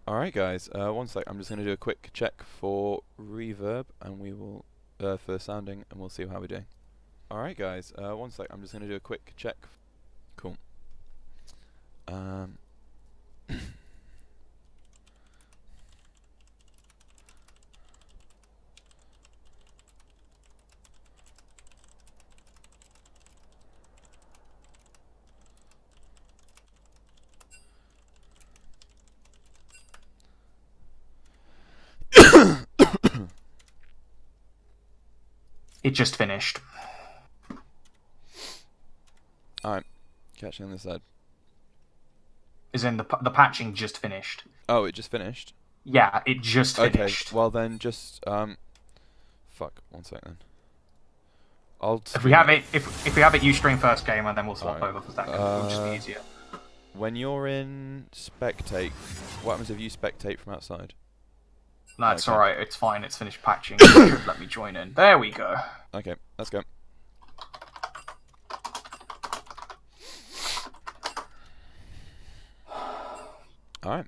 Alright guys, one sec, I'm just going to do a quick check for reverb and we will, for sounding, and we'll see how we're doing. Alright guys, one sec, I'm just going to do a quick check. Cool. It just finished. Alright, catching on this side. As in, the patching just finished. Oh, it just finished? Yeah, it just finished. Okay, well then just, fuck, one sec then. If we have it, you stream first game and then we'll swap over for second. It'll just be easier. When you're in spectate, what happens if you spectate from outside? No, it's alright, it's fine, it's finished patching. It should let me join in. There we go. Okay, let's go. Alright.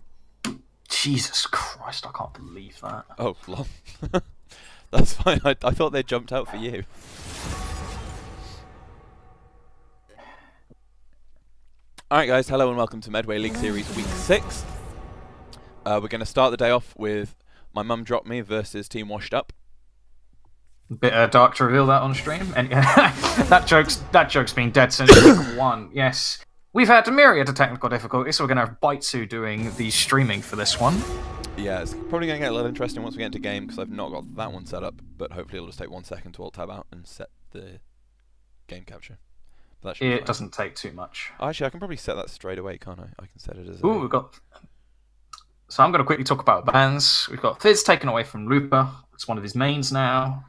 Jesus Christ, I can't believe that. Oh, lol. That's fine, I thought they jumped out for you. Alright guys, hello and welcome to Medway League Series Week 6. We're going to start the day off with My Mum Dropped Me versus Team Washed Up. Bit dark to reveal that on stream. And that joke's been dead since week 1. Yes. We've had a myriad of technical difficulties, so we're going to have Baitsu doing the streaming for this one. Yeah, it's probably going to get a little interesting once we get into game, because I've not got that one set up, but hopefully it'll just take 1 second to alt-tab out and set the game capture. But that it doesn't take too much. Actually, I can probably set that straight away, can't I? I can set it as Ooh, we've got... So I'm going to quickly talk about bans. We've got Fizz taken away from Looper. It's one of his mains now.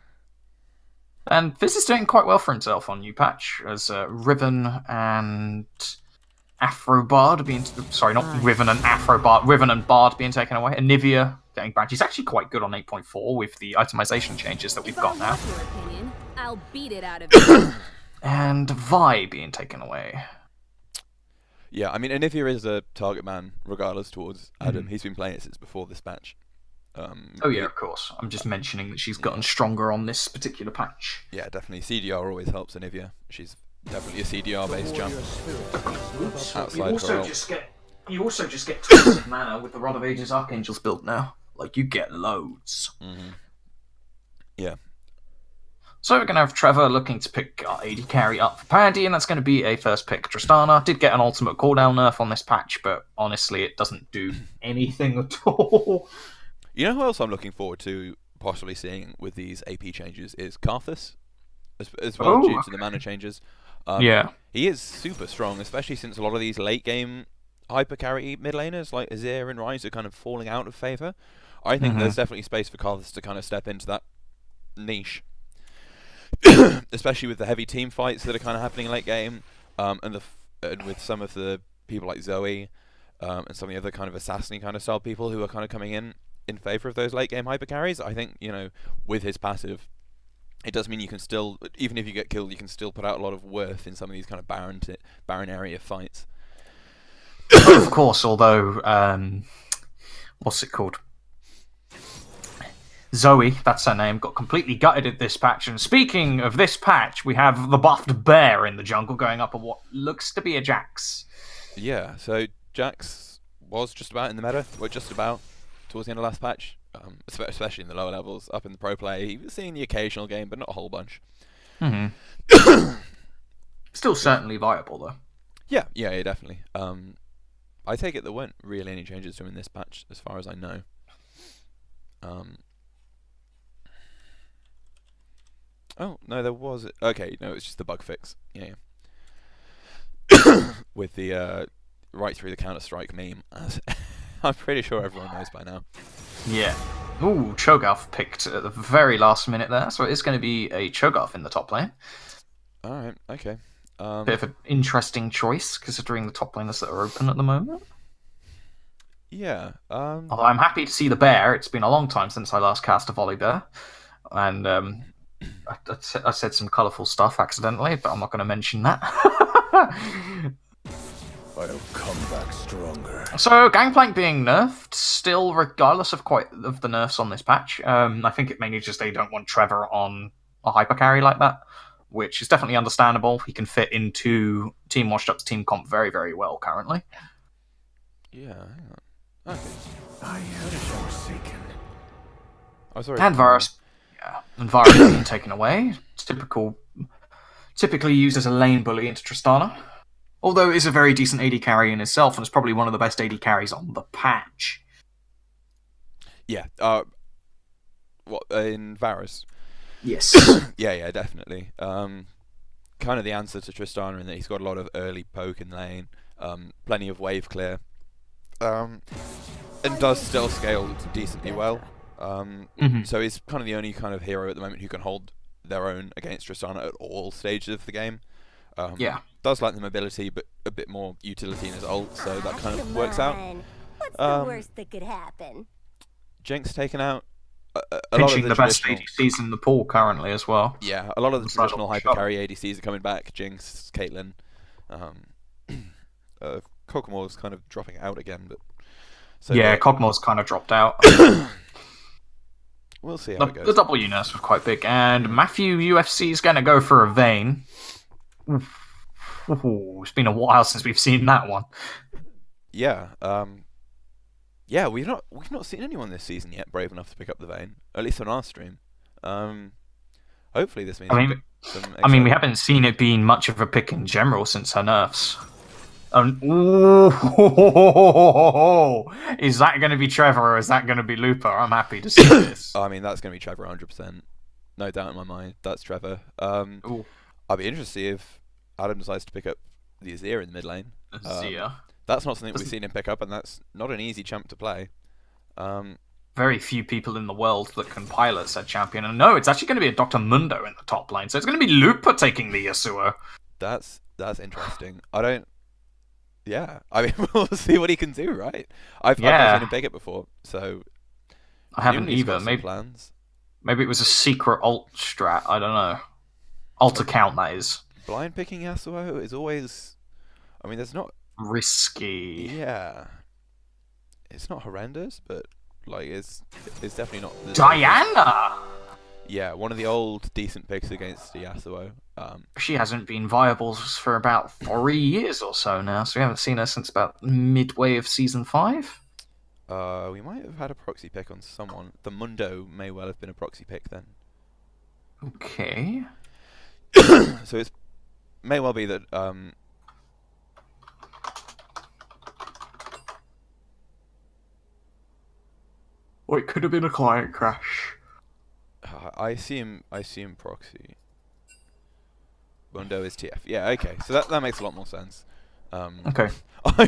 And Fizz is doing quite well for himself on new patch, as Riven and Afrobard being... Sorry, not Riven and Afrobard. Riven and Bard being taken away. And Nivea getting banned. He's actually quite good on 8.4 with the itemization changes that we've got now. I'll beat it out of you. And Vi being taken away. Yeah, I mean, Anivia is a target man, regardless, towards Adam. He's been playing it since before this patch. Oh yeah, of course. I'm just mentioning that she's gotten stronger on this particular patch. Yeah, definitely. CDR always helps Anivia. She's definitely a CDR-based jump. You also just get tons of mana with the Rod of Ages Archangels build now. Like, you get loads. Yeah. So we're going to have Trevor looking to pick our AD carry up for Paddy, and that's going to be a first pick Tristana. Did get an ultimate cooldown nerf on this patch, but honestly it doesn't do anything at all. You know who else I'm looking forward to possibly seeing with these AP changes is Karthus, as well, due to the mana changes. Yeah. He is super strong, especially since a lot of these late game hyper carry mid laners like Azir and Ryze are kind of falling out of favour. I think there's definitely space for Karthus to kind of step into that niche. Especially with the heavy team fights that are kind of happening late game, and with some of the people like Zoe, and some of the other kind of assassin kind of style people who are kind of coming in favour of those late game hyper carries. I think, you know, with his passive, it does mean you can still, even if you get killed, you can still put out a lot of worth in some of these kind of barren area fights. Of course, although what's it called? Zoe, that's her name, got completely gutted at this patch. And speaking of this patch, we have the buffed bear in the jungle going up on what looks to be a Jax. Yeah, so Jax was just about in the meta, or just about towards the end of last patch, especially in the lower levels. Up in the pro play, he was seeing the occasional game, but not a whole bunch. Still certainly viable, though. Yeah, definitely. I take it there weren't really any changes to him in this patch, as far as I know. Oh, no, there was... Okay, no, it's just the bug fix. Yeah. With the right through the Counter-Strike meme. I'm pretty sure everyone knows by now. Yeah. Ooh, Cho'Gath picked at the very last minute there, so it is going to be a Cho'Gath in the top lane. Alright, okay. Bit of an interesting choice, considering the top laners that are open at the moment. Yeah. Although I'm happy to see the bear. It's been a long time since I last cast a volley bear. And I said some colourful stuff accidentally, but I'm not going to mention that. I'll come back stronger. So Gangplank being nerfed, still regardless of the nerfs on this patch. I think it mainly just they don't want Trevor on a hyper carry like that, which is definitely understandable. He can fit into Team Washed Up's team comp very, very well currently. Yeah, hang on. Okay. I am forsaken. Oh, sorry. And Varus, and Varus has been taken away. Typically used as a lane bully into Tristana. Although it is a very decent AD carry in itself, and it's probably one of the best AD carries on the patch. Yeah. What in Varus? Yes. Yeah, definitely. Kind of the answer to Tristana in that he's got a lot of early poke in lane, plenty of wave clear, and does still scale decently well. So he's kind of the only kind of hero at the moment who can hold their own against Tristana at all stages of the game. Does like the mobility, but a bit more utility in his ult, so that kind of works out. What's the worst that could happen? Jinx taken out. A Pinching lot of the best ADCs in the pool currently as well. Yeah, a lot of the Besides traditional all the hyper carry ADCs are coming back. Jinx, Caitlyn. Kokomore's kind of dropping out again, but so yeah, Cogmore's kind of dropped out. We'll see how it goes. The W nurse was quite big, and Matthew UFC is going to go for a Vayne. It's been a while since we've seen that one. Yeah, yeah, we've not seen anyone this season yet brave enough to pick up the Vayne, at least on our stream. Hopefully this means. I mean, we haven't seen it being much of a pick in general since her nerfs. Is that going to be Trevor or is that going to be Looper? I'm happy to see this. I mean, that's going to be Trevor 100%. No doubt in my mind. That's Trevor. I'd be interested to see if Adam decides to pick up the Azir in the mid lane. Azir. That's not something we've seen him pick up, and that's not an easy champ to play. Very few people in the world that can pilot said champion. And no, it's actually going to be a Dr. Mundo in the top lane. So it's going to be Looper taking the Yasuo. That's interesting. Yeah, I mean, we'll see what he can do, right? I've not seen him pick it before, so I haven't he's either. got some Maybe it was a secret ult strat. I don't know. Alt account, that is. Blind picking Yasuo is always. I mean, there's not risky. Yeah, it's not horrendous, but like it's definitely not. Diana. Yeah, one of the old decent picks against Yasuo. She hasn't been viable for about 3 years or so now, so we haven't seen her since about midway of Season 5. We might have had a proxy pick on someone. The Mundo may well have been a proxy pick then. Okay. So it may well be that... Or it could have been a client crash. I assume proxy. Mundo is TF. Yeah, okay. So that makes a lot more sense. Okay.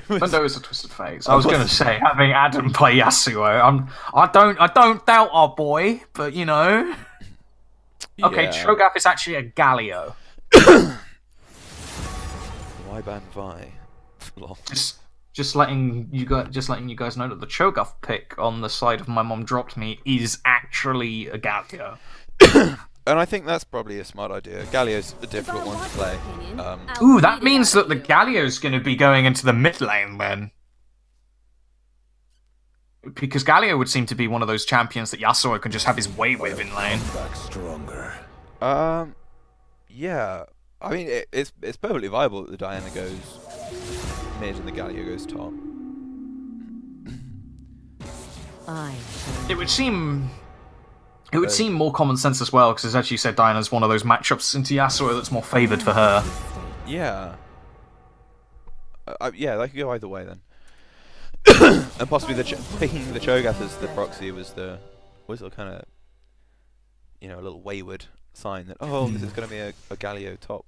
Mundo is a twisted phase. I was going to say, having Adam play Yasuo, I don't doubt our boy, but you know. Okay, Cho'Gath is actually a Galio. Why ban Vi? Just letting you guys know that the Cho'Gath pick on the side of my mom dropped me is actually a Galio. And I think that's probably a smart idea. Galio's a difficult one to play. Ooh, that means that the Galio's going to be going into the mid lane then. Because Galio would seem to be one of those champions that Yasuo can just have his way with in lane. Back stronger. Yeah. I mean, it's perfectly viable that the Diana goes mid and the Galio goes top. It would seem more common sense as well, because as you said, Diana's one of those matchups into Yasuo that's more favoured for her. Yeah. Yeah, they could go either way then. And possibly picking the Cho'Gath as the proxy was a kind of, a little wayward sign that this is going to be a Galio top.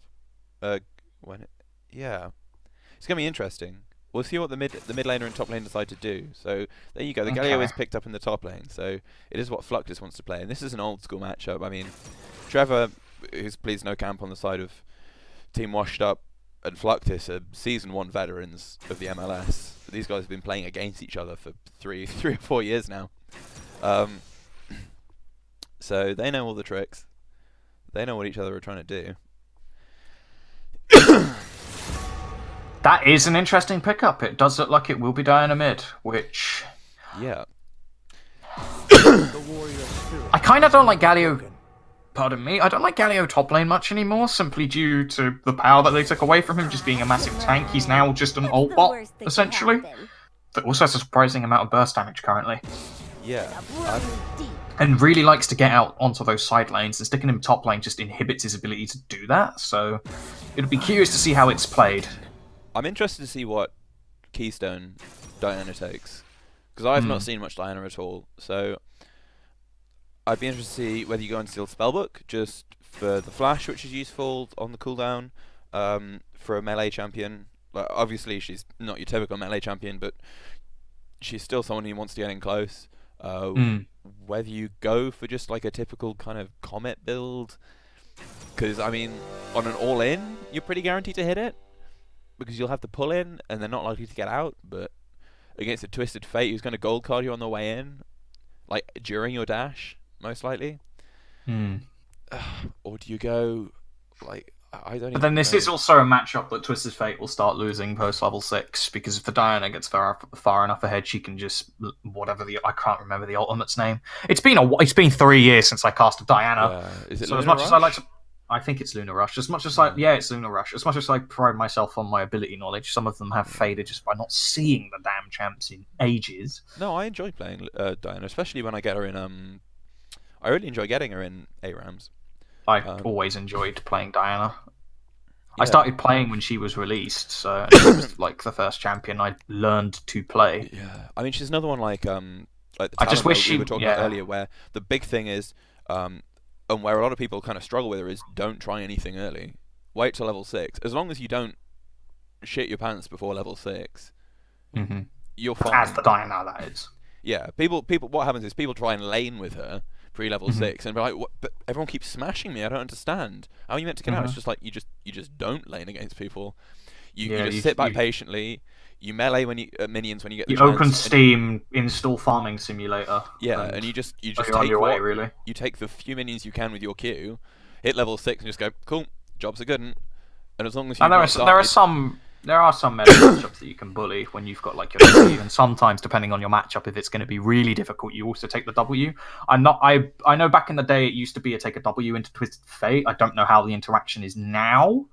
Yeah, it's going to be interesting. We'll see what the mid laner and top lane decide to do. So there you go. The Galio is picked up in the top lane. So it is what Fluctus wants to play, and this is an old school matchup. I mean, Trevor, who's pleased no camp on the side of Team Washed Up, and Fluctus are Season 1 veterans of the MLS. These guys have been playing against each other for three or 4 years now. So they know all the tricks. They know what each other are trying to do. That is an interesting pickup. It does look like it will be Diana mid, which Yeah. I kind of don't like Galio. Pardon me, I don't like Galio top lane much anymore, simply due to the power that they took away from him, just being a massive tank. He's now just an What's ult the bot, worst that could essentially. happen? That also has a surprising amount of burst damage currently. Yeah. Deep. And really likes to get out onto those side lanes, and sticking him top lane just inhibits his ability to do that, so it'll be curious to see how it's played. I'm interested to see what Keystone Diana takes. Because I've not seen much Diana at all, so I'd be interested to see whether you go and steal Spellbook, just for the flash, which is useful on the cooldown, for a melee champion. Like, obviously, she's not your typical melee champion, but she's still someone who wants to get in close. Whether you go for just like a typical kind of Comet build, because, I mean, on an all-in, you're pretty guaranteed to hit it, because you'll have to pull in, and they're not likely to get out, but against a Twisted Fate who's going to gold card you on the way in, like, during your dash, most likely. Or do you go, like, I don't But then this know. is also a matchup that Twisted Fate will start losing post level 6, because if the Diana gets far enough ahead, she can just I can't remember the ultimate's name. It's been 3 years since I cast a Diana. Is it So as Lunar much as I like Rush? to, I think it's Lunar Rush. As much as it's Lunar Rush. As much as I pride myself on my ability knowledge, some of them have faded just by not seeing the damn champs in ages. No, I enjoy playing Diana, especially when I get her in. I really enjoy getting her in ARAMs. I always enjoyed playing Diana. I Yeah. started playing when she was released, so it was like the first champion I learned to play. Yeah, I mean, she's another one like the I just talent wish we she- were talking about yeah. earlier, where the big thing is, and where a lot of people kind of struggle with her is, don't try anything early. Wait till level 6. As long as you don't shit your pants before level 6, you're fine. As the Diana, that is. Yeah, people. What happens is people try and lane with her pre-level 6, and be like, what? But everyone keeps smashing me. I don't understand. How are you meant to get out? It's just like you just don't lane against people. You just sit back patiently. You melee when you minions when you get the You chance, open and- Steam, install Farming Simulator. Yeah, and you just you're take on your way, really. you take the few minions you can with your Q, hit level 6, and just go, cool, job's a good one. And as long as you And there are some meta matchups that you can bully when you've got like your W, and sometimes depending on your matchup, if it's going to be really difficult, you also take the W. I know back in the day it used to be a take a W into Twisted Fate. I don't know how the interaction is now.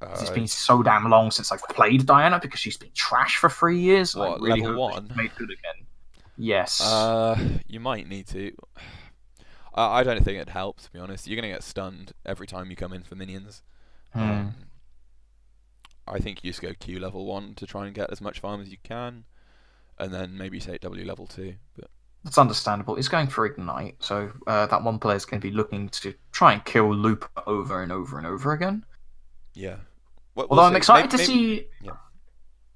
'Cause it's been so damn long since I've played Diana, because she's been trash for 3 years. and I What, really level hope she's 1? made good again. Yes. You might need to. I don't think it helps, to be honest. You're gonna get stunned every time you come in for minions. I think you just go Q level 1 to try and get as much farm as you can, and then maybe take W level 2. But That's understandable. It's going for Ignite, so that one player's going to be looking to try and kill Loop over and over and over again. yeah. Although I'm excited to see. see, Yeah.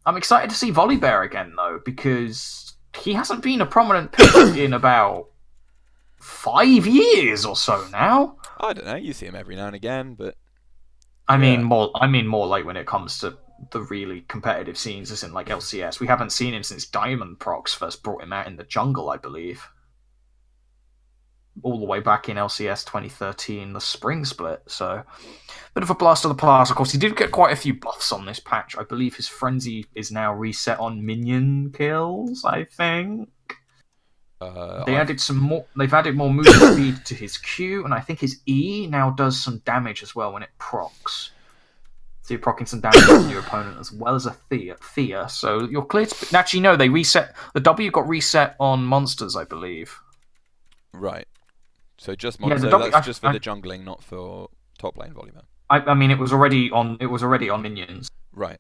I'm excited to see Volibear again though, because he hasn't been a prominent pick in about 5 years or so now. I don't know. You see him every now and again, but I mean Yeah. more like when it comes to the really competitive scenes, as in like LCS. We haven't seen him since Diamond Prox first brought him out in the jungle, I believe. All the way back in LCS 2013, the spring split. So, bit of a blast of the past. Of course, he did get quite a few buffs on this patch. I believe his frenzy is now reset on minion kills. I think they added some more. They've added more movement speed to his Q, and I think his E now does some damage as well when it procs. So you're proccing some damage on your opponent as well as a Thea. So you're clear to... Actually, no, they reset... The W got reset on monsters, I believe. right. So just Yeah, the so W that's just for I- the jungling, not for top lane Volibear. I mean, it was already on minions. Right.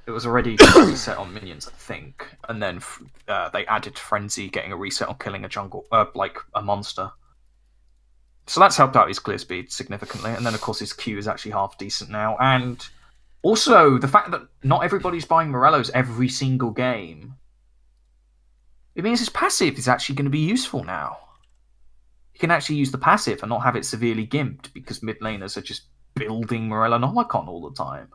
It was already reset on minions, I think. And then they added Frenzy, getting a reset on killing a jungle... like, a monster. So that's helped out his clear speed significantly. And then, of course, his Q is actually half decent now. And also, the fact that not everybody's buying Morellos every single game, it means his passive is actually going to be useful now. You can actually use the passive and not have it severely gimped, because mid laners are just building Morello Nomicon all the time.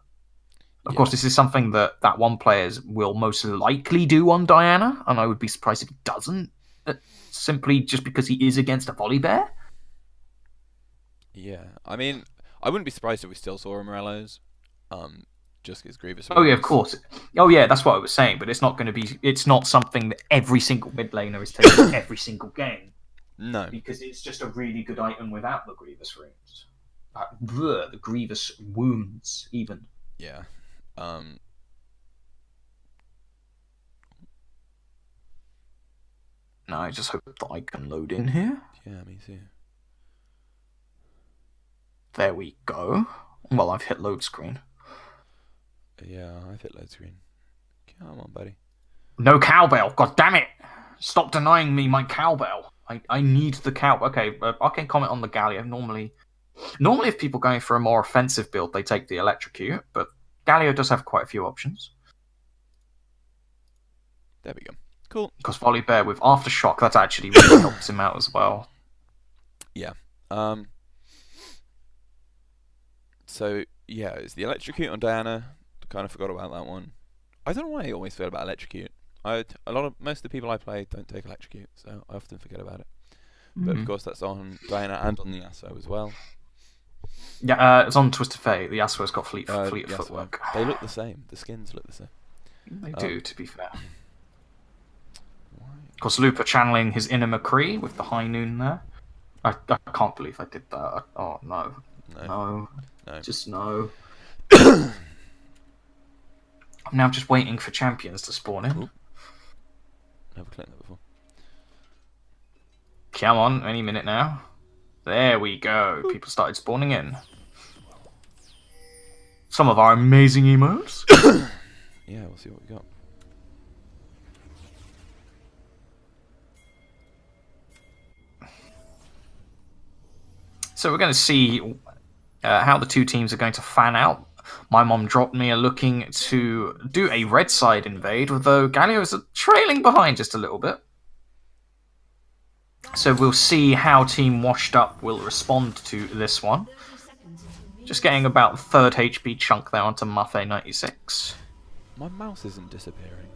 Of course, this is something that one player will most likely do on Diana, and I would be surprised if he doesn't, simply just because he is against a Volibear. Yeah. I mean, I wouldn't be surprised if we still saw Morellos. just because Grievous. Oh yeah, of course. Oh yeah, that's what I was saying. But it's not going to be. It's not something that every single mid laner is taking every single game. No. Because it's just a really good item without the Grievous runes. The Grievous wounds, even. Yeah. Now I just hope that I can load in here. Yeah, me too. There we go. Well, I've hit load screen. Yeah, I've hit load screen. Come on, buddy. No cowbell. God damn it! Stop denying me my cowbell. I need the cow. Okay, I can comment on the Galio. Normally, if people going for a more offensive build, they take the electrocute, but Galio does have quite a few options. There we go. Cool. Because Volley Bear with Aftershock, that actually really helps him out as well. Yeah. So yeah, it's the electrocute on Diana. Kind of forgot about that one. I don't know why I always forget about electrocute. Most of the people I play don't take electrocute, so I often forget about it. But of course, that's on Diana and on the Yasuo as well. Yeah, it's on Twisted Fate. The Yasuo's got fleet of Yasuo. footwork. They look the same. The skins look the same. They do, to be fair. Of course, Lupa channeling his inner McCree with the high noon there. I can't believe I did that. Oh, no. No. Just no. I'm now just waiting for champions to spawn in. Ooh. Never clicked that before. Come on, any minute now. There we go. People started spawning in. Some of our amazing emotes. Yeah, we'll see what we got. So we're going to see how the two teams are going to fan out. My mom dropped me a looking to do a red side invade, although Galio is trailing behind just a little bit. So we'll see how Team Washed Up will respond to this one. Just getting about third HP chunk there onto Muffet 96. My mouse isn't disappearing.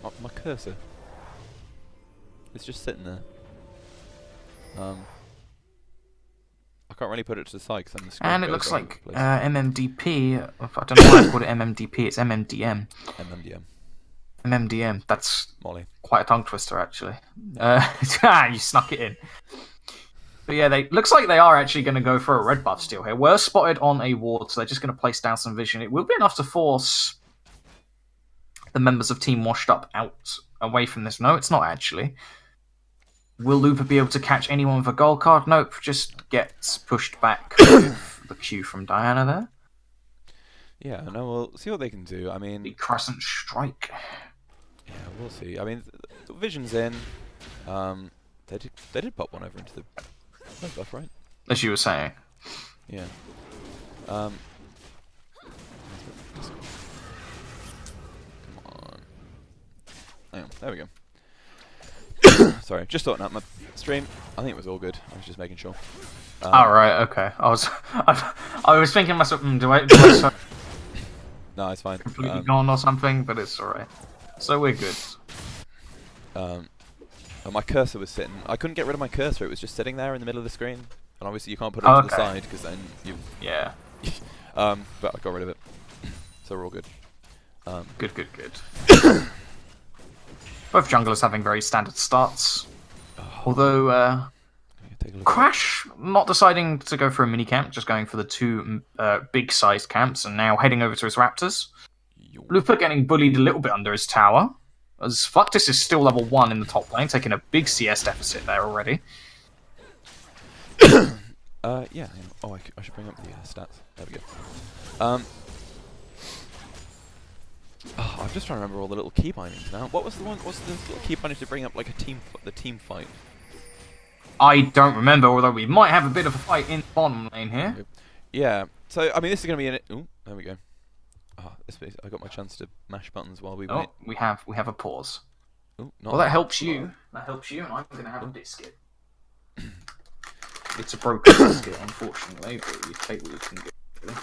My cursor. It's just sitting there. I can't really put it to the side because I'm the screen. And it looks like MMDP. I don't know why I called it MMDP. It's MMDM. MMDM. MMDM. That's Molly. quite a tongue twister, actually. You snuck it in. But yeah, looks like they are actually going to go for a red buff steal here. We're spotted on a ward, so they're just going to place down some vision. It will be enough to force the members of Team Washed Up out away from this. No, it's not actually. Will Lupa be able to catch anyone with a gold card? Nope, just gets pushed back with the Q from Diana there. Yeah, no, we'll see what they can do. I mean, The Crescent Strike. yeah, we'll see. I mean, the Vision's in. They did pop one over into the red buff, right? As you were saying. Yeah. Come on. Hang on, there we go. Sorry, just sorting out my stream. I think it was all good. I was just making sure. Right, okay. I was thinking myself, do I No, it's fine. completely gone or something? But it's alright. So we're good. My cursor was sitting. I couldn't get rid of my cursor. It was just sitting there in the middle of the screen, and obviously you can't put it to the side because then you. Yeah. But I got rid of it, so we're all good. Good. Both junglers having very standard starts. Although, Take a look. Crash not deciding to go for a mini camp, just going for the two big-sized camps, and now heading over to his Raptors. Lupa getting bullied a little bit under his tower, as Fluctus is still level 1 in the top lane, taking a big CS deficit there already. Yeah. Oh, I should bring up the stats. There we go. Oh, I'm just trying to remember all the little key bindings now. What's the little key binding to bring up like the team fight? I don't remember, although we might have a bit of a fight in the bottom lane here. Yeah. So I mean, this is going to be an. Ooh, there we go. I got my chance to mash buttons while we wait. We have a pause. Ooh, Well, that helps you. That helps you, and I'm going to have a biscuit. It's a broken biscuit, unfortunately, but you take what you can get. Really.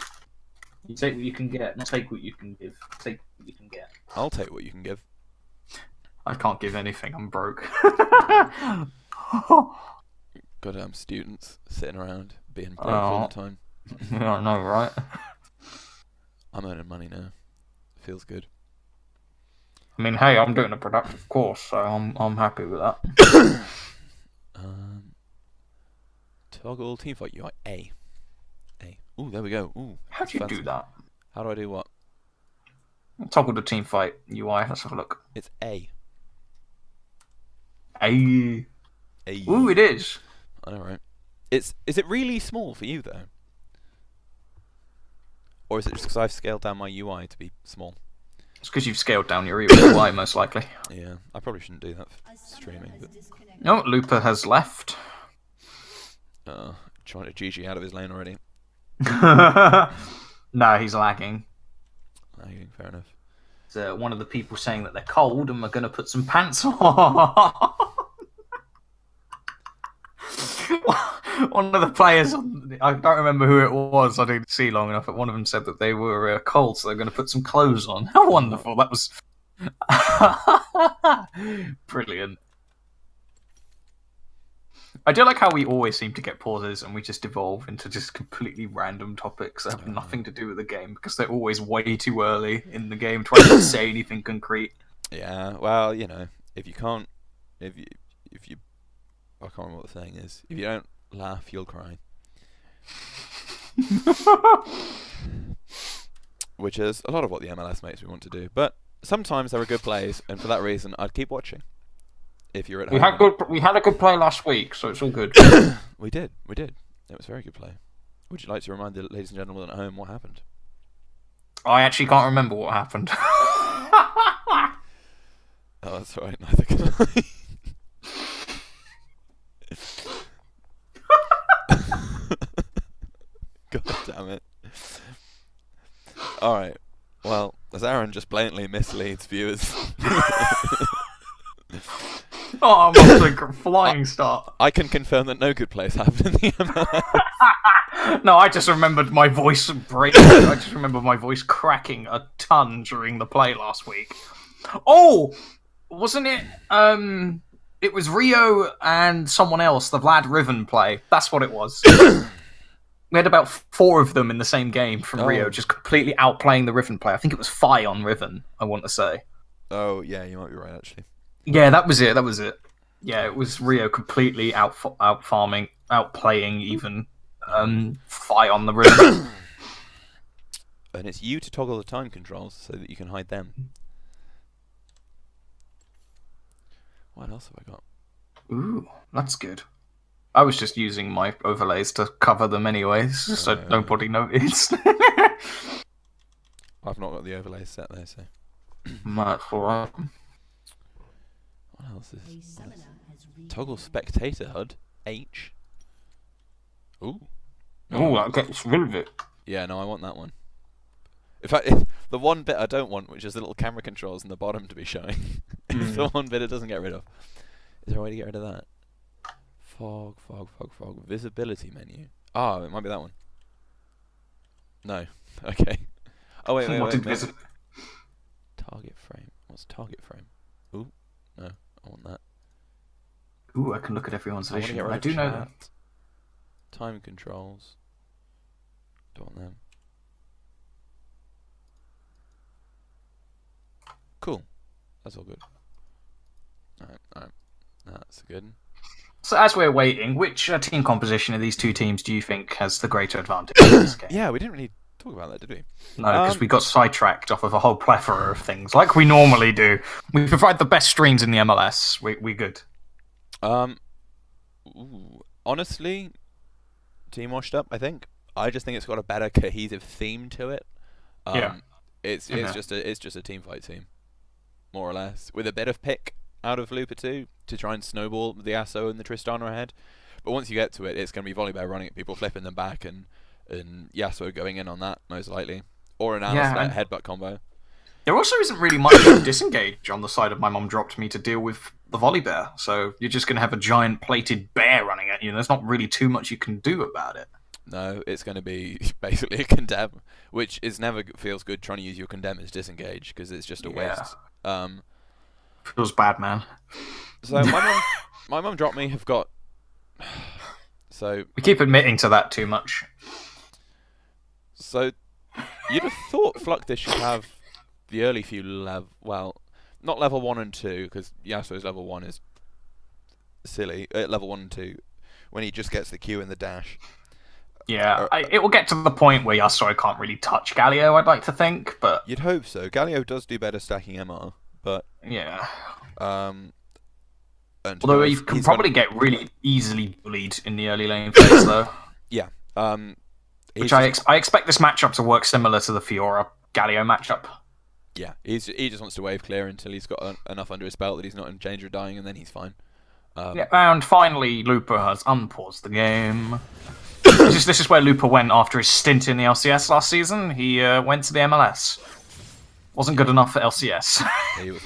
You take what you can get, not take what you can give. Take what you can get. I'll take what you can give. I can't give anything, I'm broke. Goddamn students sitting around being broke all the time. Yeah, I know, right? I'm earning money now. feels good. I mean, hey, I'm doing a productive course, so I'm happy with that. Toggle teamfight UI A. Ooh, there we go. Ooh, How do you fancy. do that? How do I do what? Toggle the teamfight UI. Let's have a look. It's A. A. A. Ooh, it is. I know, right? Is it really small for you though? Or is it just because I've scaled down my UI to be small? It's because you've scaled down your UI, most likely. Yeah, I probably shouldn't do that for streaming. But No, Looper has left. trying to GG out of his lane already. No, he's lagging. Fair enough. It's one of the people saying that they're cold and we're going to put some pants on. One of the players, I don't remember who it was, I didn't see long enough, but one of them said that they were cold, so they're going to put some clothes on. How wonderful. That was brilliant. I do like how we always seem to get pauses and we just evolve into just completely random topics that have nothing to do with the game because they're always way too early in the game trying to say anything concrete. Yeah, well, you know, if you, I can't remember what the saying is. If you don't laugh, you'll cry. Which is a lot of what the MLS makes me want to do. But sometimes there are good plays, and for that reason, I'd keep watching. If you're at home. We had a good play last week, so it's all good. We did. It was a very good play. Would you like to remind the ladies and gentlemen at home what happened? I actually can't remember what happened. Oh, that's alright. Neither can I. God damn it. Alright. Well, as Aaron just blatantly misleads viewers. Oh, I'm off to a flying start. I can confirm that no good plays happened in the MLS. No, I just remembered my voice breaking. I just remember my voice cracking a ton during the play last week. Oh, wasn't it? It was Rio and someone else, the Vlad Riven play. That's what it was. We had about 4 of them in the same game from Rio, just completely outplaying the Riven play. I think it was Fi on Riven, I want to say. Oh, yeah, you might be right, actually. Yeah, that was it. Yeah, it was Rio completely outfarming, outplaying even Fi on the Riven. And it's you to toggle the time controls so that you can hide them. What else have I got? Ooh, that's good. I was just using my overlays to cover them anyways, so nobody noticed. I've not got the overlays set there, so... That's alright. What else is... Toggle spectator HUD. H. Ooh. Ooh, that gets rid of it. Yeah, no, I want that one. In fact, the one bit I don't want, which is the little camera controls in the bottom to be showing, is the one bit it doesn't get rid of. Is there a way to get rid of that? Fog. Visibility menu. Oh, it might be that one. No. Okay. Oh, wait. Target frame. What's target frame? Ooh. No, I want that. Ooh, I can look at everyone's I vision. I do know that. Time controls. Don't want them. Cool. That's all good. Alright. That's good. So as we're waiting, which team composition of these two teams do you think has the greater advantage in this game? Yeah, we didn't really talk about that, did we? No, because we got sidetracked off of a whole plethora of things, like we normally do. We provide the best streams in the MLS. We good. Honestly, team washed up, I think. I just think it's got a better cohesive theme to it. It's just a team fight team, more or less, with a bit of pick out of Looper 2 to try and snowball the Asso and the Tristana ahead. But once you get to it, it's going to be Volibear running at people, flipping them back, and Yasuo going in on that, most likely. Or an Alistair headbutt combo. There also isn't really much disengage on the side of my mom dropped me to deal with the Volibear. So you're just going to have a giant plated bear running at you, and there's not really too much you can do about it. No, it's going to be basically a condemn, which is never feels good trying to use your condemn as disengage, because it's just a waste. Feels bad, man. So my mum dropped me. Have got so we keep admitting to that too much. So you'd have thought Fluctus should have the early few well, not level 1 and 2, because Yasuo's level 1 is silly. Level 1 and 2, when he just gets the Q and the dash. Yeah, it will get to the point where Yasuo can't really touch Galio, I'd like to think, but... You'd hope so. Galio does do better stacking MR, but... Yeah. Although you can probably get really easily bullied in the early lane phase, though. Yeah. Which I expect this matchup to work similar to the Fiora-Galio matchup. Yeah, he just wants to wave clear until he's got enough under his belt that he's not in danger of dying, and then he's fine. And finally, Lupa has unpaused the game. This is where Lupa went after his stint in the LCS last season. He went to the MLS. Wasn't good enough for LCS. Yeah, he was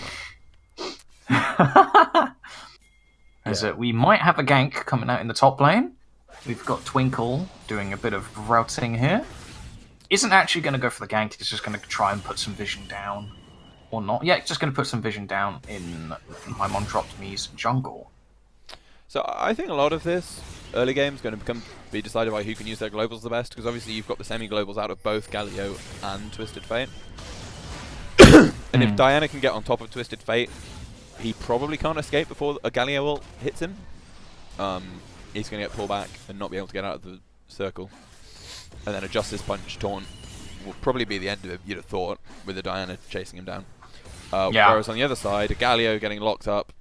not. As we might have a gank coming out in the top lane. We've got Twinkle doing a bit of routing here. Isn't actually going to go for the gank. He's just going to try and put some vision down. Or not. Yeah, just going to put some vision down in my Mon dropped me's jungle. So I think a lot of this early game is going to be decided by who can use their globals the best, because obviously you've got the semi-globals out of both Galio and Twisted Fate. And if Diana can get on top of Twisted Fate, he probably can't escape before a Galio ult hits him. He's going to get pulled back and not be able to get out of the circle. And then a Justice Punch taunt will probably be the end of it, you'd have thought, with a Diana chasing him down. Whereas on the other side, a Galio getting locked up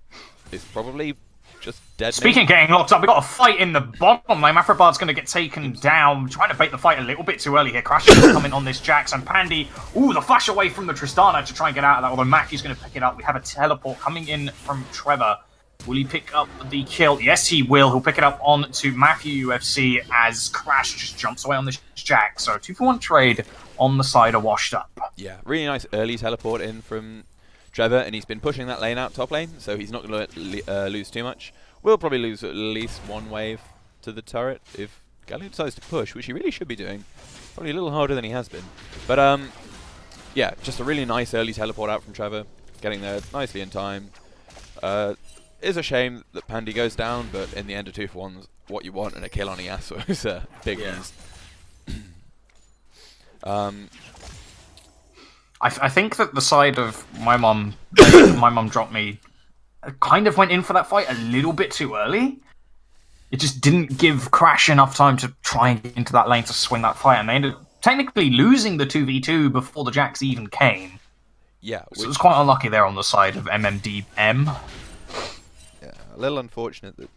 is probably just dead. Speaking of getting locked up, we got a fight in the bottom lane. Mafrabard's going to get taken down. Trying to bait the fight a little bit too early here. Crash is coming on this Jax, and Pandy, the flash away from the Tristana to try and get out of that, although Matthew's going to pick it up. We have a teleport coming in from Trevor. Will he pick up the kill? Yes, he will. He'll pick it up on to Matthew UFC as Crash just jumps away on this Jax. So 2-for-1 trade on the side of Washed Up. Yeah, really nice early teleport in from Trevor, and he's been pushing that lane out top lane, so he's not going to lose too much. We'll probably lose at least one wave to the turret if Galio decides to push, which he really should be doing. Probably a little harder than he has been. But yeah, just a really nice early teleport out from Trevor, getting there nicely in time. It's a shame that Pandy goes down, but in the end of 2-for-1's what you want, and a kill on Yasuo is big news. I think that the side of my mum dropped me kind of went in for that fight a little bit too early. It just didn't give Crash enough time to try and get into that lane to swing that fight, and they ended up technically losing the 2v2 before the Jax even came. Yeah, so it was quite unlucky there on the side of MMDM. Yeah, a little unfortunate that.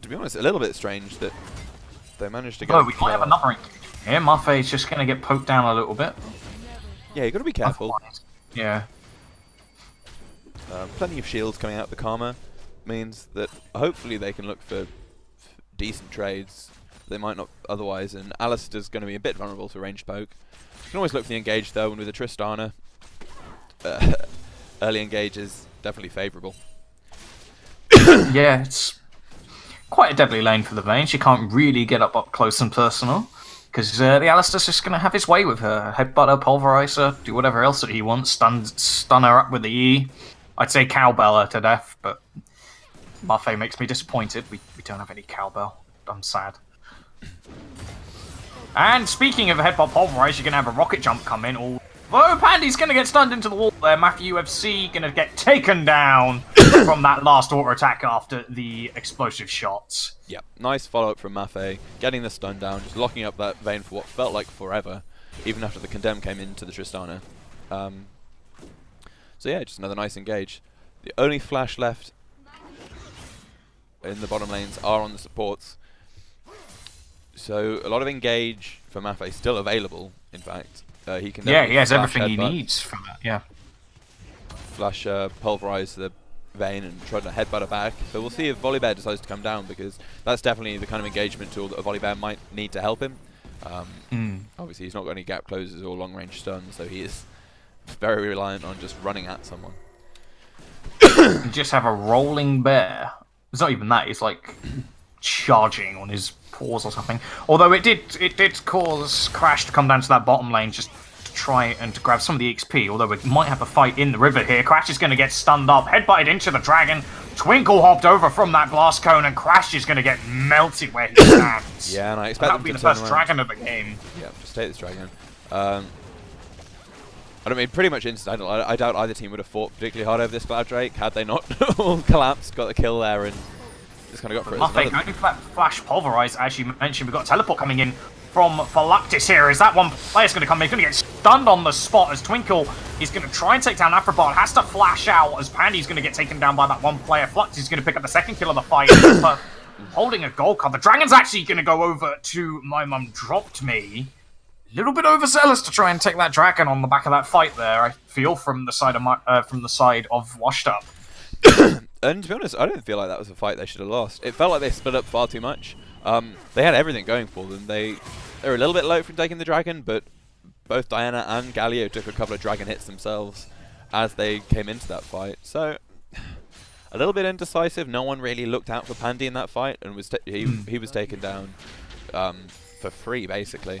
To be honest, a little bit strange that they managed to get. Oh, we might have another engagement here. Maffei's just going to get poked down a little bit. Yeah, you got to be careful. Yeah. Plenty of shields coming out of the Karma means that hopefully they can look for decent trades they might not otherwise, and Alistair's going to be a bit vulnerable to ranged poke. You can always look for the engage though, and with a Tristana, early engage is definitely favourable. Yeah, it's quite a deadly lane for the Vayne. She can't really get up close and personal, because the Alistair's just going to have his way with her. Headbutt her, pulverize her, do whatever else that he wants, stun her up with the E. I'd say cowbell her to death, but Maffei makes me disappointed. We don't have any cowbell. I'm sad. And speaking of headbutt pulverize, you're going to have a rocket jump come in. Although Pandy's going to get stunned into the wall there. Matthew UFC going to get taken down from that last auto attack after the explosive shots. Yep, nice follow-up from Maffei, getting the stun down, just locking up that Vayne for what felt like forever, even after the Condemn came into the Tristana. So yeah, just another nice engage. The only flash left in the bottom lanes are on the supports. So a lot of engage for Maffei still available, in fact. He can he has flash everything he headbutt, needs from that, yeah. Flash pulverize the Vayne and try to headbutt her back. So we'll see if Volibear decides to come down, because that's definitely the kind of engagement tool that a Volibear might need to help him. Obviously he's not got any gap closes or long range stuns, so he is very reliant on just running at someone. You just have a rolling bear. It's not even that, it's like charging on his paws or something. Although it did cause Crash to come down to that bottom lane just to try and to grab some of the XP, although we might have a fight in the river here. Crash is going to get stunned up, headbutted into the dragon. Twinkle hopped over from that blast cone, and Crash is going to get melted where he stands. Yeah, and I expect that'll be the first dragon of the game. Yeah, just take this dragon. I mean, pretty much incidental. I doubt either team would have fought particularly hard over this Cloud Drake had they not all collapsed, got the kill there, and just kind of got for it. Muffet going for that flash pulverize. As you mentioned, we've got a teleport coming in from Phylactis here. Is that one player's going to come in? He's going to get stunned on the spot as Twinkle is going to try and take down Afrobot. Has to flash out as Pandy's going to get taken down by that one player. Flux is going to pick up the second kill of the fight. Holding a gold card. The Dragon's actually going to go over to My Mum Dropped Me. A little bit overzealous to try and take that dragon on the back of that fight there. I feel from the side of Washed Up. And to be honest, I don't feel like that was a fight they should have lost. It felt like they split up far too much. They had everything going for them. They were a little bit low from taking the dragon, but both Diana and Galio took a couple of dragon hits themselves as they came into that fight. So a little bit indecisive. No one really looked out for Pandy in that fight, and he was taken down for free basically.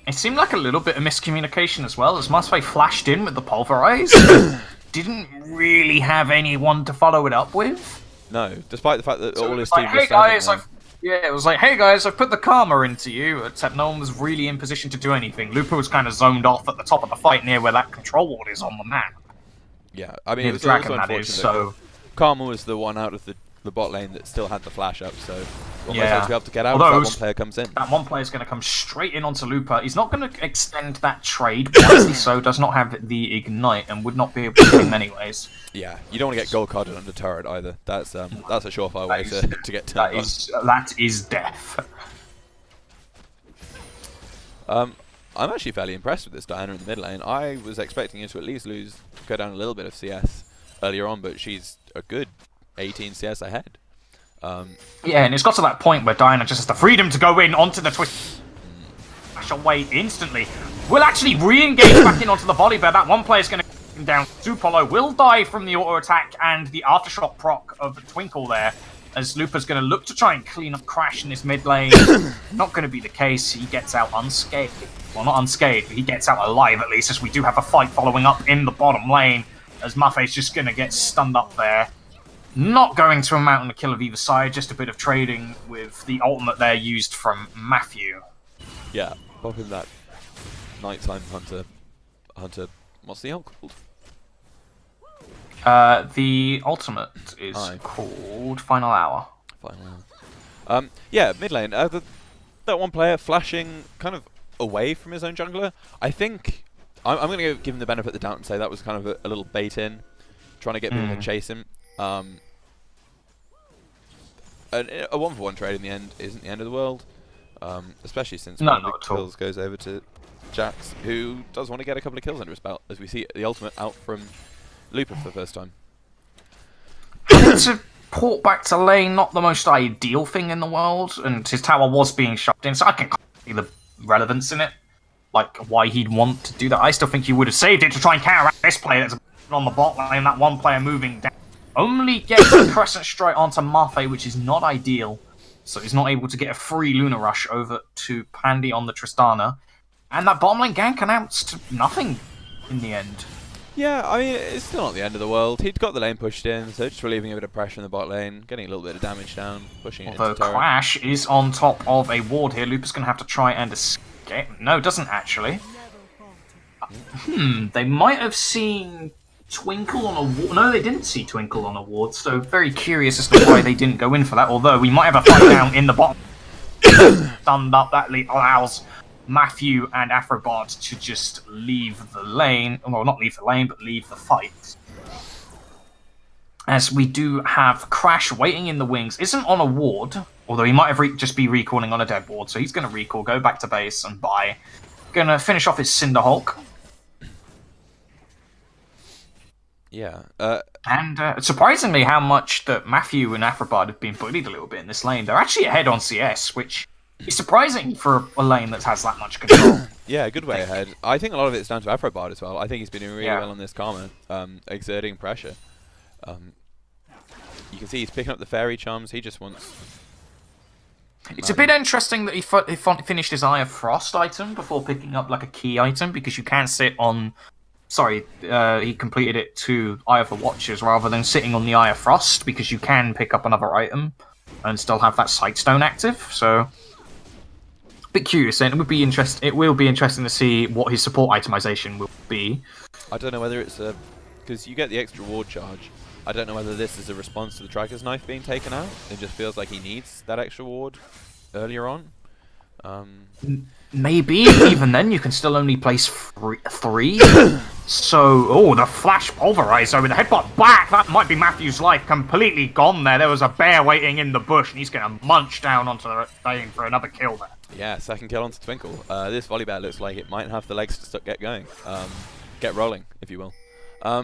It seemed like a little bit of miscommunication as well, as Musway flashed in with the pulverize. Didn't really have anyone to follow it up with. No, despite the fact that all his team was hey guys, it was like, hey guys, I've put the karma into you, except no one was really in position to do anything. Lupa was kind of zoned off at the top of the fight near where that control ward is on the map. Yeah, I mean, it was Dragon, also that unfortunate. is, so... Karma was the one out of the bot lane that still had the flash up, so yeah, to be able to get out if that one player comes in. That one player is going to come straight in onto Lupa. He's not going to extend that trade, wisely so, does not have the ignite and would not be able to hit him anyways. Yeah, you don't want to get gold carded under turret either. That's a surefire way to get turned on. That is death. I'm actually fairly impressed with this Diana in the mid lane. I was expecting her to at least go down a little bit of CS earlier on, but she's a good 18 CS ahead. Yeah, and it's got to that point where Diana just has the freedom to go in onto the twist, flash away instantly. Will actually re-engage back in onto the volley bear. That one player's going to him down. Supolo will die from the auto attack and the aftershock proc of Twinkle there, as Lupa's going to look to try and clean up Crash in this mid lane. Not going to be the case. He gets out unscathed. Well, not unscathed, but he gets out alive at least, as we do have a fight following up in the bottom lane, as Muffet's just going to get stunned up there. Not going to amount on a kill of either side, just a bit of trading with the ultimate there used from Matthew. Yeah, popping that nighttime hunter. What's the ult called? The ultimate is called Final Hour. Final Hour. Yeah, mid lane. That one player flashing kind of away from his own jungler. I think I'm going to give him the benefit of the doubt and say that was kind of a little bait in, trying to get people to chase him. A 1-for-1 trade in the end isn't the end of the world, especially since one of the kills goes over to Jax, who does want to get a couple of kills under his belt, as we see the ultimate out from Lupa for the first time. To port back to lane, not the most ideal thing in the world, and his tower was being shut in, so I can see the relevance in it, like why he'd want to do that. I still think he would have saved it to try and counteract this player that's on the bot lane, that one player moving down. Only gets a Crescent Strike onto Marthe, which is not ideal, so he's not able to get a free Luna Rush over to Pandy on the Tristana, and that bottom lane gank announced nothing in the end. Yeah, I mean, it's still not the end of the world. He'd got the lane pushed in, so just relieving a bit of pressure in the bot lane, getting a little bit of damage down, pushing it into turret. Although Crash is on top of a ward here, Lupa's going to have to try and escape. No, doesn't actually. They might have seen Twinkle on a ward. No, they didn't see Twinkle on a ward, so very curious as to why they didn't go in for that, although we might have a fight down in the bottom. Stunned up, that allows Matthew and Afrobot to just leave the lane. Well, not leave the lane, but leave the fight. As we do have Crash waiting in the wings. Isn't on a ward, although he might have just be recalling on a dead ward, so he's going to recall, go back to base and buy. Going to finish off his Cinderhulk. Yeah. And surprisingly how much that Matthew and Afrobot have been bullied a little bit in this lane. They're actually ahead on CS, which is surprising for a lane that has that much control. Yeah, good way ahead. I think a lot of it's down to Afrobot as well. I think he's been doing really well on this Karma, exerting pressure. You can see he's picking up the fairy charms. He just wants... It's a bit interesting that he finished his Eye of Frost item before picking up like a key item, because you can sit on... Sorry, he completed it to Eye of the Watchers rather than sitting on the Eye of Frost, because you can pick up another item and still have that Sightstone active, so... bit curious, and it would be interest. It will be interesting to see what his support itemization will be. I don't know whether it's a because you get the extra ward charge. I don't know whether this is a response to the Dragon's Knife being taken out. It just feels like he needs that extra ward earlier on. Maybe even then you can still only place three. So, the flash pulverizer with the headbutt back. That might be Matthew's life completely gone there. There was a bear waiting in the bush, and he's going to munch down onto the thing for another kill there. Yeah, second kill onto Twinkle. This volley bear looks like it might have the legs to get going. Get rolling, if you will. Oh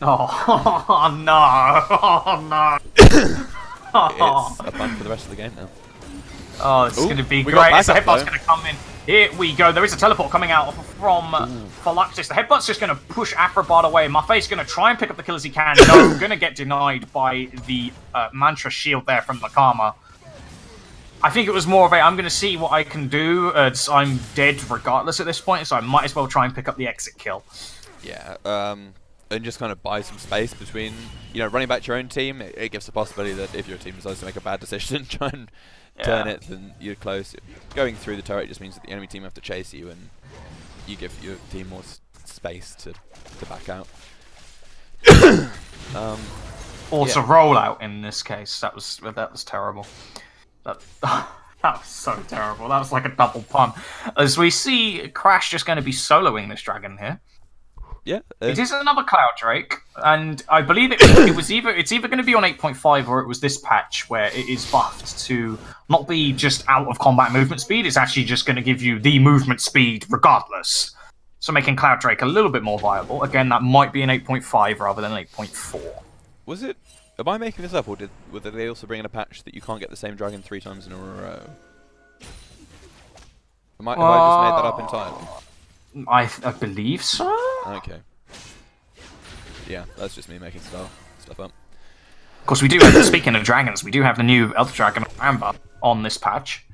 no! Oh no! It's a fun for the rest of the game now. Oh, this is going to be we great. got The backup, headbutt's going to come in. Here we go. There is a teleport coming out from Phylactis. The headbutt's just going to push Afrobard away. Maffei's going to try and pick up the kill as he can. No, going to get denied by the Mantra shield there from Nakama. I think it was more of a, I'm going to see what I can do. I'm dead regardless at this point, so I might as well try and pick up the exit kill. Yeah, and just kind of buy some space between, running back to your own team. It gives the possibility that if your team decides to make a bad decision, try and turn it, then you're close. Going through the turret just means that the enemy team have to chase you, and you give your team more space to back out. Also, rollout in this case. That was terrible. That was so terrible. That was like a double pun. As we see, Crash just going to be soloing this dragon here. Yeah, it is another Cloud Drake, and I believe it's either going to be on 8.5 or it was this patch where it is buffed to not be just out of combat movement speed. It's actually just going to give you the movement speed regardless. So making Cloud Drake a little bit more viable. Again, that might be an 8.5 rather than 8.4. Was it? Am I making this up, or did they also bring in a patch that you can't get the same dragon 3 times in a row? Have I just made that up entirely? I believe so. Okay. Yeah, that's just me making stuff up. Of course, we do have, speaking of dragons, we do have the new Elder Dragon Amber on this patch.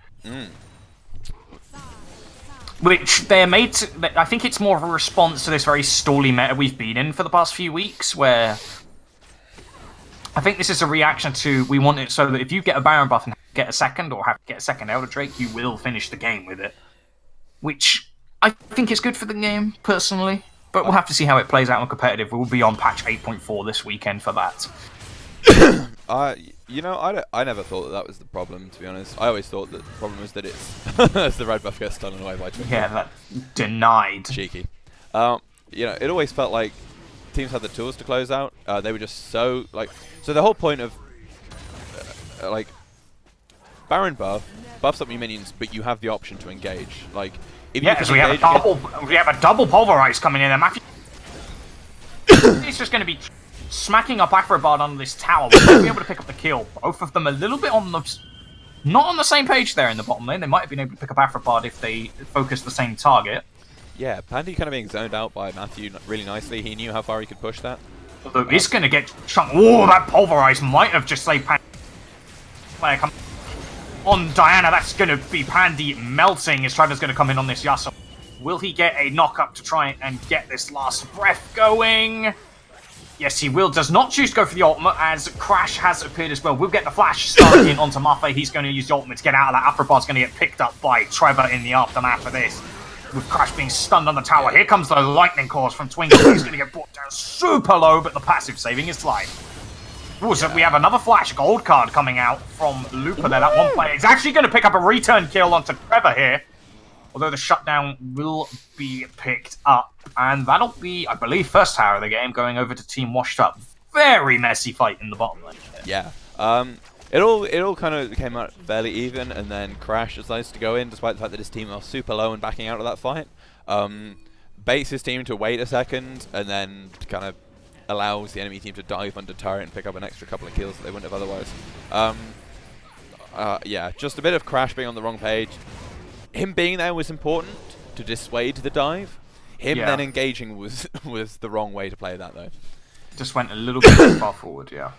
Which they're made to, I think it's more of a response to this very stally meta we've been in for the past few weeks, where I think this is a reaction to, we want it so that if you get a Baron buff and get a second, or get a second Elder Drake, you will finish the game with it. Which I think is good for the game, personally. But we'll have to see how it plays out on competitive. We'll be on patch 8.4 this weekend for that. I never thought that was the problem, to be honest. I always thought that the problem was that it's as the red buff gets stolen away by Twinkle. Yeah, that denied. Cheeky. It always felt like teams had the tools to close out. They were just so the whole point of Baron buffs up your minions, but you have the option to engage. Because we have a double pulverize coming in there. Matthew, it's just going to be smacking up Afrobard on this tower. We won't be able to pick up the kill. Both of them a little bit not on the same page there in the bottom lane. They might have been able to pick up Afrobard if they focused the same target. Yeah, Pandy kind of being zoned out by Matthew really nicely. He knew how far he could push that. Although it's going to get chunked. Oh, that pulverize might have just saved Pandy. On Diana, that's going to be Pandy melting as Trevor's going to come in on this Yasuo. Will he get a knock-up to try and get this last breath going? Yes, he will. Does not choose to go for the ultimate, as Crash has appeared as well. We'll get the flash starting in onto Maffei. He's going to use the ultimate to get out of that. Afrobard's going to get picked up by Trevor in the aftermath of this. With Crash being stunned on the tower. Here comes the lightning course from Twinkle. He's going to get brought down super low, but the passive saving his life. Ooh, so we have another flash gold card coming out from Looper there. That one player is actually going to pick up a return kill onto Trevor here. Although the shutdown will be picked up. And that'll be, I believe, first tower of the game going over to Team Washed Up. Very messy fight in the bottom lane. Yeah. It all kind of came out fairly even, and then Crash decides to go in, despite the fact that his team are super low and backing out of that fight. Baits his team to wait a second, and then kind of allows the enemy team to dive under turret and pick up an extra couple of kills that they wouldn't have otherwise. Yeah, just a bit of Crash being on the wrong page. Him being there was important to dissuade the dive. Him then engaging was the wrong way to play that, though. Just went a little bit too far forward, yeah.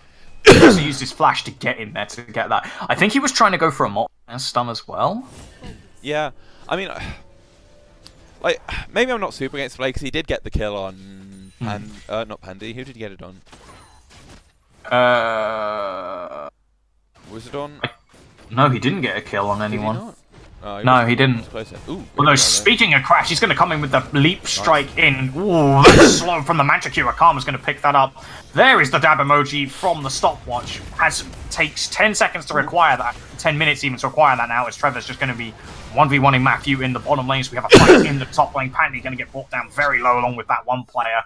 He also used his flash to get in there to get that. I think he was trying to go for a stun as well. Yeah, I mean, maybe I'm not super against Flay, because he did get the kill on not Pandy. Who did he get it on? Was it on? No, he didn't get a kill on anyone. Did he not? No, he didn't. Closer. Ooh, Although, speaking of Crash, he's going to come in with the leap strike in. Ooh, that's slow from the Manticure. Akama's going to pick that up. There is the dab emoji from the stopwatch. Takes 10 seconds to require that. 10 minutes even to require that now, as Trevor's just going to be 1v1ing Matthew in the bottom lane. So we have a fight in the top lane. Pandy going to get brought down very low along with that one player.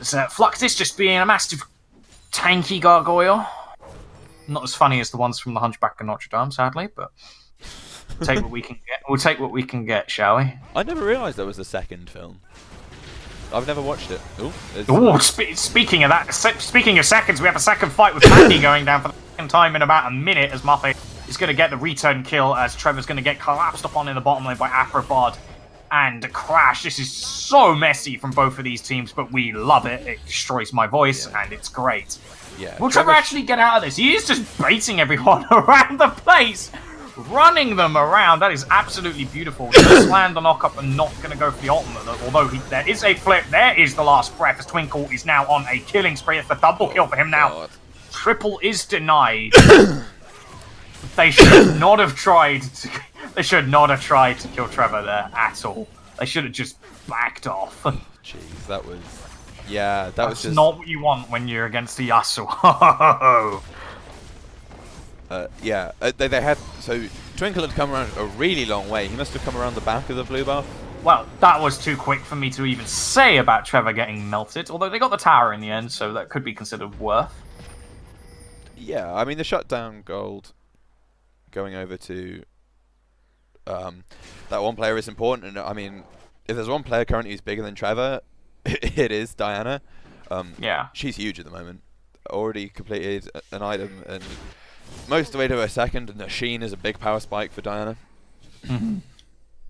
Fluxus just being a massive tanky gargoyle. Not as funny as the ones from the Hunchback of Notre Dame, sadly, but take what we can get. We'll take what we can get, shall we? I never realised there was a second film. I've never watched it. Speaking of that, speaking of seconds, we have a second fight with Pandy going down for the second time in about a minute, as Muffet is going to get the return kill, as Trevor's going to get collapsed upon in the bottom lane by Afrobard and Crash. This is so messy from both of these teams, but we love it. It destroys my voice, and it's great. Yeah. Will Trevor actually get out of this? He is just baiting everyone around the place, running them around. That is absolutely beautiful. Just land the knock-up and not going to go for the ultimate, although there is a flip. There is the last breath, as Twinkle is now on a killing spree. It's the double kill for him now. God. Triple is denied. They should not have tried to... They should not have tried to kill Trevor there at all. They should have just backed off. Jeez, that was... Yeah, That's just... not what you want when you're against the Yasuo. Yeah, they had... So, Twinkle had come around a really long way. He must have come around the back of the blue buff. Well, that was too quick for me to even say about Trevor getting melted. Although they got the tower in the end, so that could be considered worth. Yeah, I mean, the shutdown gold going over to... that one player is important. And I mean, if there's one player currently who's bigger than Trevor... it is Diana. Yeah. She's huge at the moment. Already completed an item and most of the way to her second, and the Sheen is a big power spike for Diana. Mm-hmm.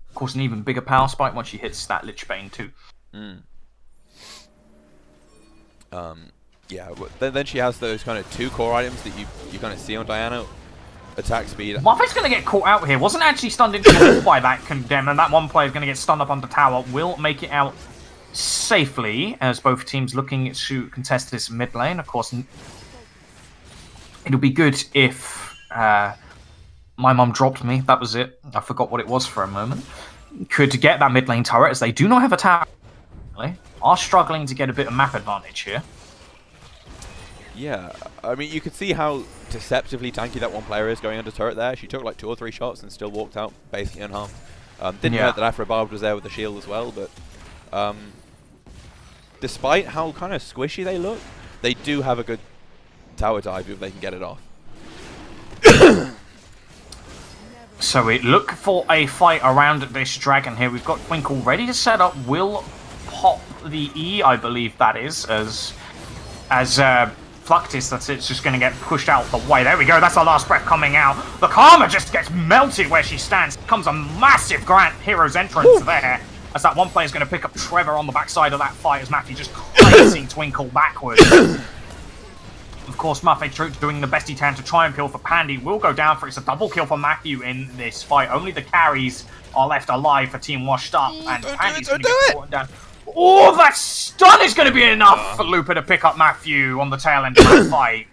Of course, an even bigger power spike once she hits that Lich Bane too. Yeah, then she has those kind of two core items that you kind of see on Diana. Attack speed. Muffet's going to get caught out here. Wasn't actually stunned into the wall by that Condemn, and that one player is going to get stunned up on the tower. Will make it out safely, as both teams looking to contest this mid lane. Of course, it'll be good if my mum dropped me. That was it. I forgot what it was for a moment. Could get that mid lane turret, as they do not have a tower. Are struggling to get a bit of map advantage here. Yeah, I mean, you could see how deceptively tanky that one player is going under turret there. She took like 2 or 3 shots and still walked out basically unharmed. Didn't know that Afrobard was there with the shield as well, but despite how kind of squishy they look, they do have a good tower dive if they can get it off. So we look for a fight around this dragon here. We've got Twinkle ready to set up. Will pop the E, I believe that is, as Fluctus, that's it's just going to get pushed out the way. There we go, that's our last breath coming out. The Karma just gets melted where she stands. Comes a massive Grant Hero's entrance there, as that one player is going to pick up Trevor on the backside of that fight, as Matthew just crazing Twinkle backwards. Of course, Muffet doing the best he can to try and kill for Pandy. Will go down for it. It's a double kill for Matthew in this fight. Only the carries are left alive for Team Washed Up, and Pandy's going to get caught down. Oh, that stun is going to be enough for Looper to pick up Matthew on the tail end of that fight.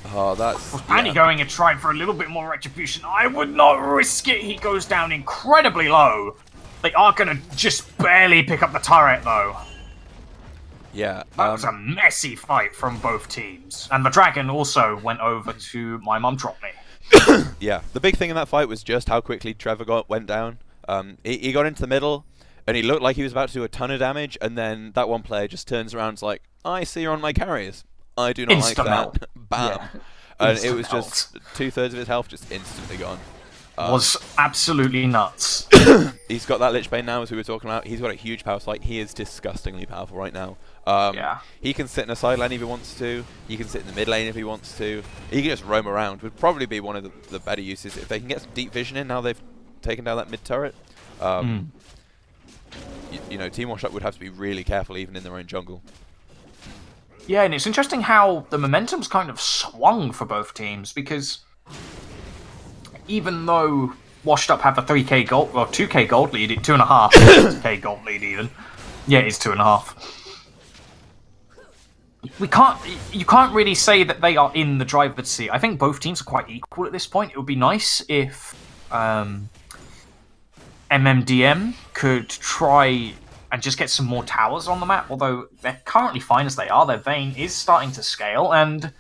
Oh, that's... Pandy going and trying for a little bit more retribution. I would not risk it. He goes down incredibly low. They are going to just barely pick up the turret, though. Yeah. That was a messy fight from both teams. And the dragon also went over to My Mum Dropped Me. Yeah, the big thing in that fight was just how quickly Trevor went down. He got into the middle, and he looked like he was about to do a ton of damage, and then that one player just turns around and is like, I see you're on my carries. I do not like that. Bam. Yeah. And it was just 2/3 of his health just instantly gone. Was absolutely nuts. He's got that Lich Bane now, as we were talking about. He's got a huge power spike. He is disgustingly powerful right now. Yeah. He can sit in a side lane if he wants to. He can sit in the mid lane if he wants to. He can just roam around. Would probably be one of the better uses if they can get some deep vision in. Now they've taken down that mid turret. You know, Team Wash Up would have to be really careful even in their own jungle. Yeah, and it's interesting how the momentum's kind of swung for both teams, because even though Washed Up have a 3k gold, or 2k gold lead, 2.5k gold lead even. Yeah, it is 2.5. You can't really say that they are in the driver's seat. I think both teams are quite equal at this point. It would be nice if MMDM could try and just get some more towers on the map, although they're currently fine as they are. Their Vayne is starting to scale, and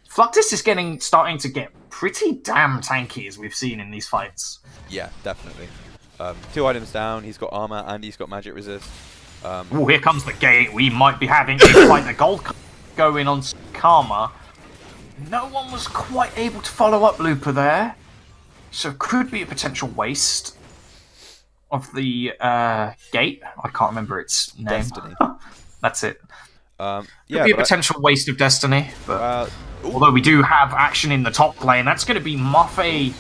Fluctus is starting to get pretty damn tanky, as we've seen in these fights. Yeah, definitely. 2 items down, he's got armor and he's got magic resist. Oh, here comes the gate. We might be having a fight. The gold going on Karma. No one was quite able to follow up Looper there, so could be a potential waste of the gate. I can't remember its name. Destiny. That's it. Yeah, Could be a potential waste of Destiny, but Ooh. although we do have action in the top lane, that's going to be Maffei.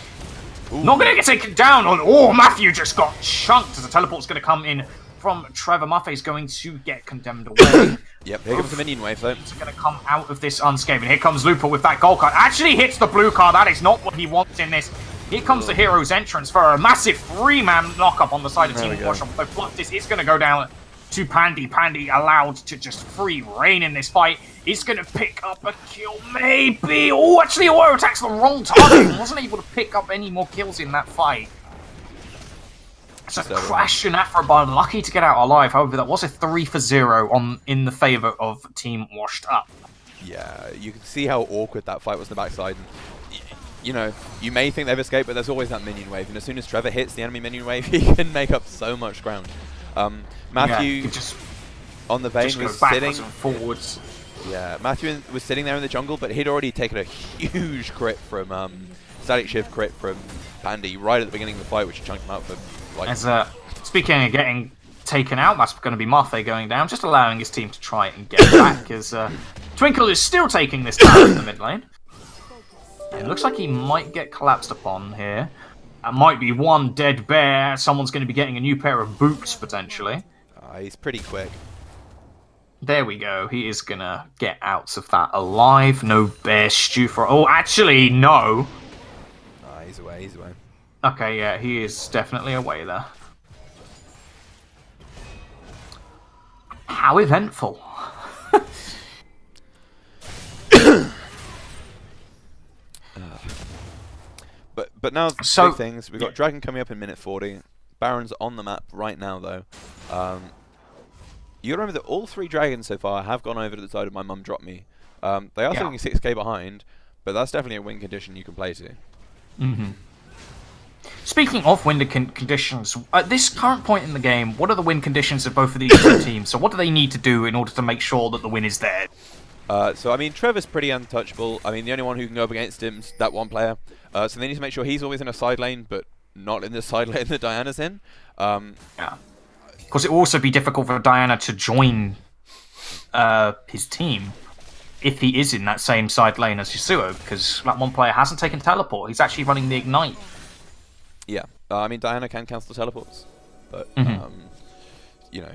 Not going to get taken down on. Oh, Matthew just got chunked as the teleport's going to come in from Trevor. Maffei's going to get condemned away. Yep, here comes the minion wave though. He's going to come out of this unscathed. And here comes Looper with that gold card. Actually hits the blue card. That is not what he wants in this. Here comes the hero's entrance for a massive 3-man knockup on the side of Team Wash. Although Fluctus is going to go down to Pandy. Pandy allowed to just free reign in this fight. He's going to pick up a kill, maybe. Oh, actually, auto attacks the wrong target. He wasn't able to pick up any more kills in that fight. So Crash and Afrobar lucky to get out alive. However, that was a 3-for-0 in the favour of Team Washed Up. Yeah, you can see how awkward that fight was on the backside. And, you know, you may think they've escaped, but there's always that minion wave. And as soon as Trevor hits the enemy minion wave, he can make up so much ground. Matthew on the Vayne was sitting forwards. Yeah, Matthew was sitting there in the jungle, but he'd already taken a huge crit from static shift crit from Pandy right at the beginning of the fight, which chunked him out for like. As speaking of getting taken out, that's going to be Maffei going down, just allowing his team to try and get back. As Twinkle is still taking this tower in the mid lane. It looks like he might get collapsed upon here. That might be one dead bear. Someone's going to be getting a new pair of boots potentially. He's pretty quick. There we go. He is going to get out of that alive. No bear stew for... Oh, actually, no. He's away, he's away. Okay, yeah, he is definitely away there. How eventful. But now, so, big things. We've got Dragon coming up in minute 40. Baron's on the map right now, though. You remember that all 3 dragons so far have gone over to the side of My Mum Dropped Me. They are sitting 6k behind, but that's definitely a win condition you can play to. Mm-hmm. Speaking of win conditions, at this current point in the game, what are the win conditions of both of these two teams? So what do they need to do in order to make sure that the win is there? So, I mean, Trevor's pretty untouchable. I mean, the only one who can go up against him is that one player. So they need to make sure he's always in a side lane, but not in the side lane that Diana's in. Yeah. Because it will also be difficult for Diana to join his team if he is in that same side lane as Yasuo, because that one player hasn't taken teleport. He's actually running the Ignite. Yeah. I mean, Diana can cancel teleports, but, you know,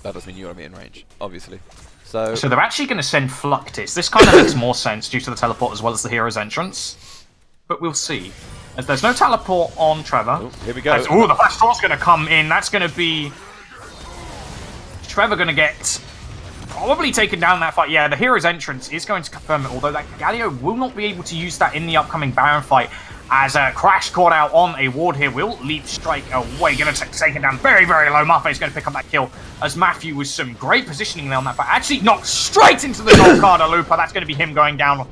that doesn't mean you want to be in range, obviously. So they're actually going to send Fluctus. This kind of makes more sense due to the teleport as well as the hero's entrance. But we'll see. As there's no teleport on Trevor. Oh, here we go. Oh, the flash tor's going to come in. That's going to be Trevor going to get probably taken down in that fight. Yeah, the hero's entrance is going to confirm it, although that Galio will not be able to use that in the upcoming Baron fight. As Crash caught out on a ward here, will leap strike away. Going to take it down very, very low. Maffei's going to pick up that kill as Matthew with some great positioning there on that fight. Actually knocked straight into the gold card of Looper. That's going to be him going down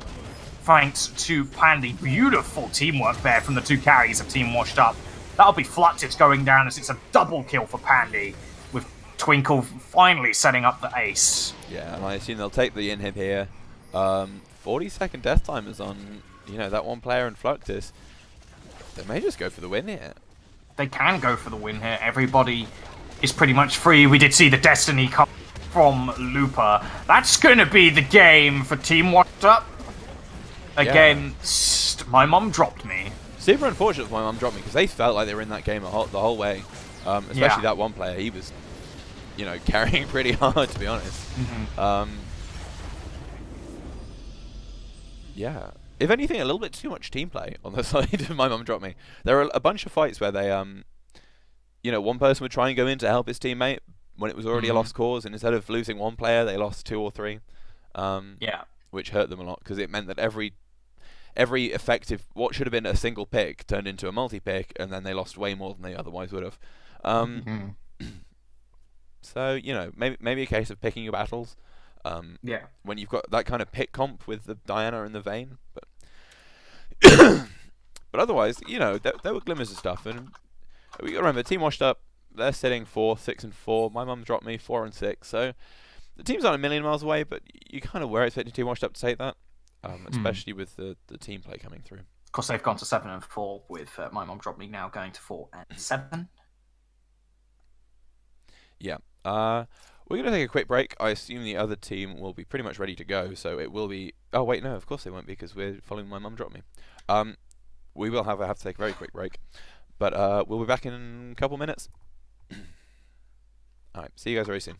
thanks to Pandy. Beautiful teamwork there from the 2 carries of Team Washed Up. That'll be Fluctus going down as it's a double kill for Pandy, with Twinkle finally setting up the ace. Yeah, and I assume they'll take the inhib here. 40-second death timers on, you know, that one player in Fluctus. They may just go for the win here. They can go for the win here. Everybody is pretty much free. We did see the Destiny come from Looper. That's going to be the game for Team Washed Up. Against My Mum Dropped Me. Super unfortunate for My Mum Dropped Me, because they felt like they were in that game the whole way. Especially that one player. He was, you know, carrying pretty hard, to be honest. Yeah. If anything, a little bit too much team play on the side of My Mum Dropped Me. There are a bunch of fights where they, you know, one person would try and go in to help his teammate when it was already a lost cause, and instead of losing one player, they lost 2 or 3. Which hurt them a lot, because it meant that every every effective, what should have been a single pick turned into a multi-pick, and then they lost way more than they otherwise would have. So maybe a case of picking your battles. Yeah. When you've got that kind of pick comp with the Diana and the Vayne, but but otherwise, there were glimmers of stuff, and we got to remember, team washed up. They're sitting 4, 6, and 4. My mum dropped me 4 and 6. So the team's not a million miles away, but you kind of were expecting team washed up to take that, especially with the team play coming through. Of course, they've gone to 7 and 4 with my mum dropped me now going to 4 and 7. Yeah. We're going to take a quick break. I assume the other team will be pretty much ready to go, so it will be... Oh, wait, no, of course they won't, because we're following my mum drop me. We will have to take a very quick break, but we'll be back in a couple minutes. Alright, see you guys very soon.